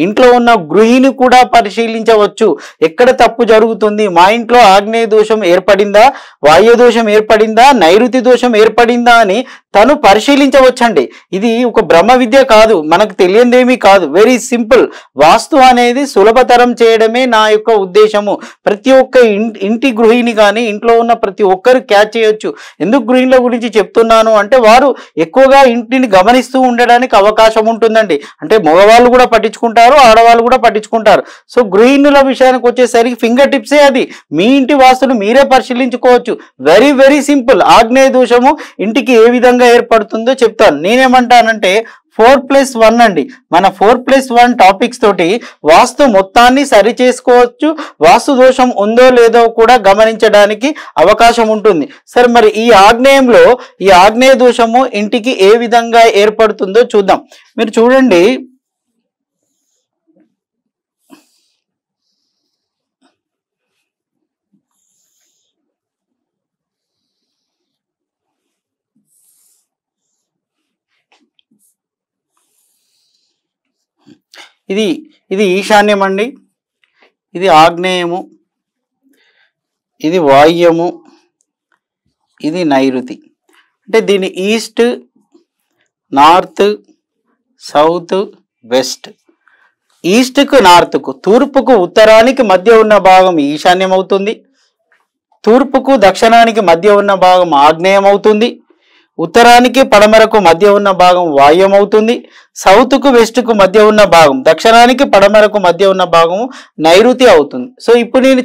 ఇంట్లో ఉన్న గృహిణి కూడా పరిశీలించవచ్చు ఎక్కడ తప్పు జరుగుతుంది, మా ఇంట్లో ఆగ్నేయ దోషం ఏర్పడిందా, వాయు దోషం ఏర్పడిందా, నైరుతి దోషం ఏర్పడిందా అని తను పరిశీలించవచ్చండి. ఇది ఒక బ్రహ్మ విద్య కాదు, మనకు తెలియదేమీ కాదు, వెరీ సింపుల్. వాస్తు అనేది సులభతరం చేయడమే నా యొక్క ఉద్దేశము. ప్రతి ఒక్క ఇంటి గృహిణి కానీ ఇంట్లో ఉన్న ప్రతి ఒక్కరు క్యాచ్ చేయొచ్చు. ఎందుకు గృహిణుల గురించి చెప్తున్నాను అంటే వారు ఎక్కువగా ఇంటిని గమనిస్తూ ఉండడానికి అవకాశం ఉంటుందండి. అంటే మగవాళ్ళు కూడా పట్టించుకుంటారు, ఆడవాళ్ళు కూడా పట్టించుకుంటారు. సో గృహిణుల విషయానికి వచ్చేసరికి ఫింగర్ టిప్సే అది. మీ ఇంటి వాస్తును మీరే పరిశీలించుకోవచ్చు. Very very simple. ఆగ్నేయ దోషము ఇంటికి ఏ విధంగా ఏర్పడుతుందో చెప్తాను. నేనేమంటానంటే 4+1 అండి. మన 4+1 టాపిక్స్ తోటి వాస్తు మొత్తాన్ని సరి చేసుకోవచ్చు. వాస్తు దోషం ఉందో లేదో కూడా గమనించడానికి అవకాశం ఉంటుంది. సరే, మరి ఈ ఆగ్నేయంలో ఈ ఆగ్నేయ దోషము ఇంటికి ఏ విధంగా ఏర్పడుతుందో చూద్దాం. మీరు చూడండి, ఇది ఈశాన్యం అండి, ఇది ఆగ్నేయము, ఇది వాయుము, ఇది నైరుతి. అంటే దీని ఈస్ట్, నార్త్, సౌత్, వెస్ట్. ఈస్ట్కు నార్త్కు, తూర్పుకు ఉత్తరానికి మధ్య ఉన్న భాగం ఈశాన్యం అవుతుంది. తూర్పుకు దక్షిణానికి మధ్య ఉన్న భాగం ఆగ్నేయం అవుతుంది. ఉత్తరానికి పడమరకు మధ్య ఉన్న భాగం వాయుం అవుతుంది. సౌత్కు వెస్ట్కు మధ్య ఉన్న భాగం, దక్షిణానికి పడమరకు మధ్య ఉన్న భాగం నైరుతి అవుతుంది. సో ఇప్పుడు నేను